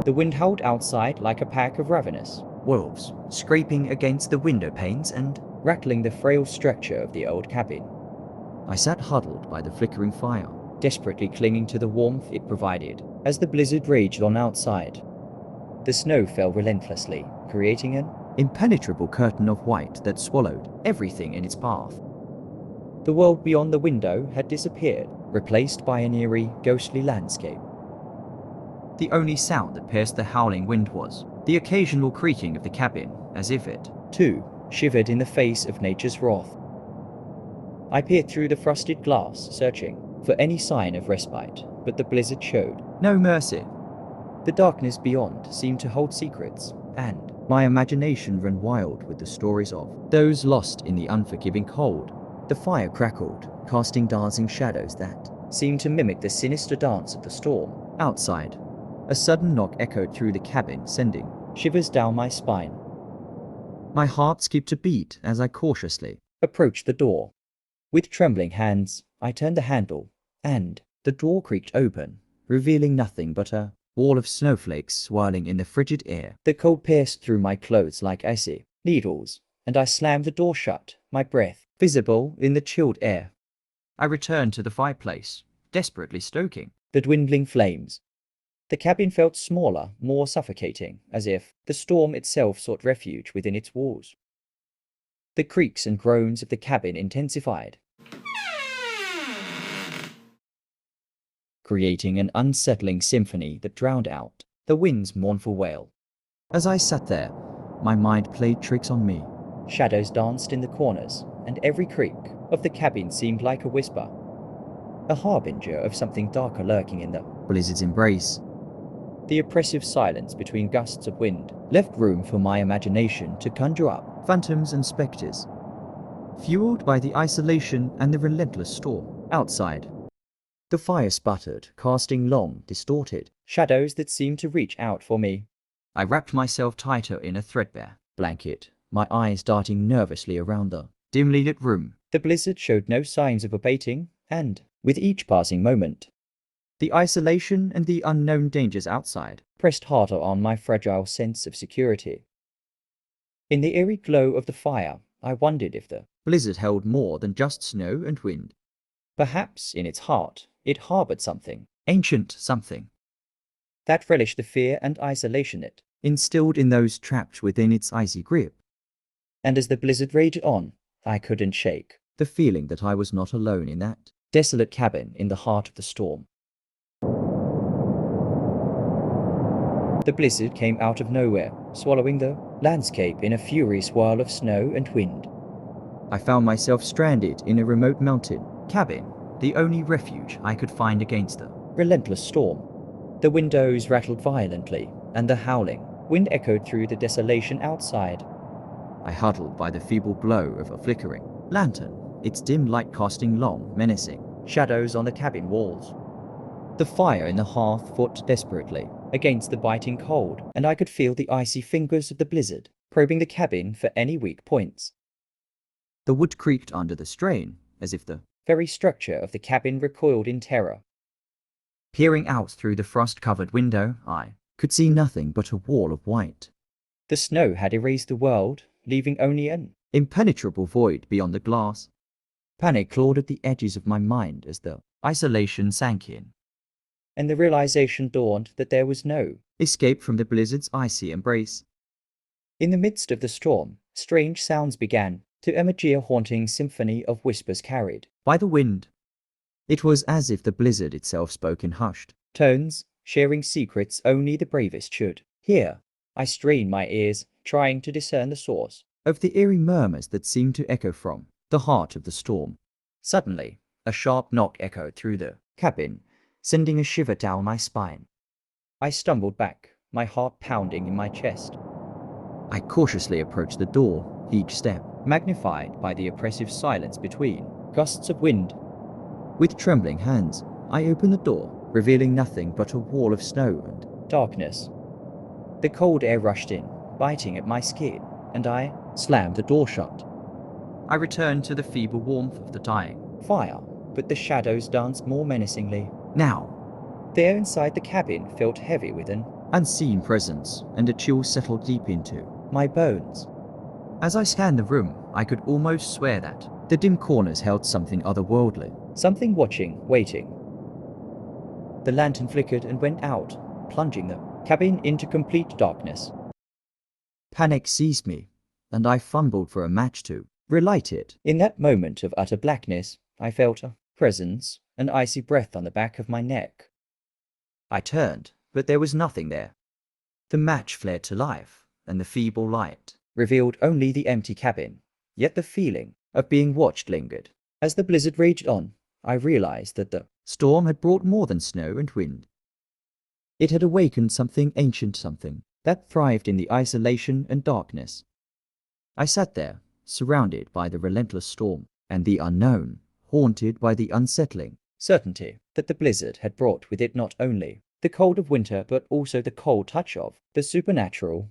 The wind howled outside like a pack of ravenous wolves, scraping against the window panes and rattling the frail structure of the old cabin. I sat huddled by the flickering fire, desperately clinging to the warmth it provided, as the blizzard raged on outside. The snow fell relentlessly, creating an impenetrable curtain of white that swallowed everything in its path. The world beyond the window had disappeared, replaced by an eerie, ghostly landscape. The only sound that pierced the howling wind was the occasional creaking of the cabin, as if it, too, shivered in the face of nature's wrath. I peered through the frosted glass, searching for any sign of respite, but the blizzard showed no mercy. The darkness beyond seemed to hold secrets, and my imagination ran wild with the stories of those lost in the unforgiving cold. The fire crackled, casting dancing shadows that seemed to mimic the sinister dance of the storm outside. A sudden knock echoed through the cabin, sending shivers down my spine. My heart skipped a beat as I cautiously approached the door. With trembling hands, I turned the handle, and the door creaked open, revealing nothing but a wall of snowflakes swirling in the frigid air. The cold pierced through my clothes like icy needles, and I slammed the door shut, my breath visible in the chilled air. I returned to the fireplace, desperately stoking the dwindling flames. The cabin felt smaller, more suffocating, as if the storm itself sought refuge within its walls. The creaks and groans of the cabin intensified, creating an unsettling symphony that drowned out the wind's mournful wail. As I sat there, my mind played tricks on me. Shadows danced in the corners, and every creak of the cabin seemed like a whisper, a harbinger of something darker lurking in the blizzard's embrace. The oppressive silence between gusts of wind left room for my imagination to conjure up phantoms and spectres, fueled by the isolation and the relentless storm outside. The fire sputtered, casting long, distorted shadows that seemed to reach out for me. I wrapped myself tighter in a threadbare blanket, my eyes darting nervously around the dimly lit room. The blizzard showed no signs of abating, and, with each passing moment, the isolation and the unknown dangers outside pressed harder on my fragile sense of security. In the eerie glow of the fire, I wondered if the blizzard held more than just snow and wind. Perhaps in its heart, it harbored something, ancient something, that relished the fear and isolation it instilled in those trapped within its icy grip. And as the blizzard raged on, I couldn't shake the feeling that I was not alone in that desolate cabin in the heart of the storm. The blizzard came out of nowhere, swallowing the landscape in a furious whirl of snow and wind. I found myself stranded in a remote mountain cabin, the only refuge I could find against the relentless storm. The windows rattled violently, and the howling wind echoed through the desolation outside. I huddled by the feeble glow of a flickering lantern, its dim light casting long, menacing shadows on the cabin walls. The fire in the hearth fought desperately against the biting cold, and I could feel the icy fingers of the blizzard probing the cabin for any weak points. The wood creaked under the strain, as if the very structure of the cabin recoiled in terror. Peering out through the frost-covered window, I could see nothing but a wall of white. The snow had erased the world, leaving only an impenetrable void beyond the glass. Panic clawed at the edges of my mind as the isolation sank in, and the realization dawned that there was no escape from the blizzard's icy embrace. In the midst of the storm, strange sounds began to emerge, a haunting symphony of whispers carried by the wind. It was as if the blizzard itself spoke in hushed tones, sharing secrets only the bravest should hear. I strained my ears, trying to discern the source of the eerie murmurs that seemed to echo from the heart of the storm. Suddenly, a sharp knock echoed through the cabin, sending a shiver down my spine. I stumbled back, my heart pounding in my chest. I cautiously approached the door, each step magnified by the oppressive silence between gusts of wind. With trembling hands, I opened the door, revealing nothing but a wall of snow and darkness. The cold air rushed in, biting at my skin, and I slammed the door shut. I returned to the feeble warmth of the dying fire, but the shadows danced more menacingly now. The air inside the cabin felt heavy with an unseen presence, and a chill settled deep into my bones. As I scanned the room, I could almost swear that the dim corners held something otherworldly, something watching, waiting. The lantern flickered and went out, plunging the cabin into complete darkness. Panic seized me, and I fumbled for a match to relight it. In that moment of utter blackness, I felt a presence, an icy breath on the back of my neck. I turned, but there was nothing there. The match flared to life, and the feeble light revealed only the empty cabin. Yet the feeling of being watched lingered. As the blizzard raged on, I realized that the storm had brought more than snow and wind. It had awakened something ancient, something that thrived in the isolation and darkness. I sat there, surrounded by the relentless storm and the unknown, haunted by the unsettling certainty that the blizzard had brought with it not only the cold of winter but also the cold touch of the supernatural.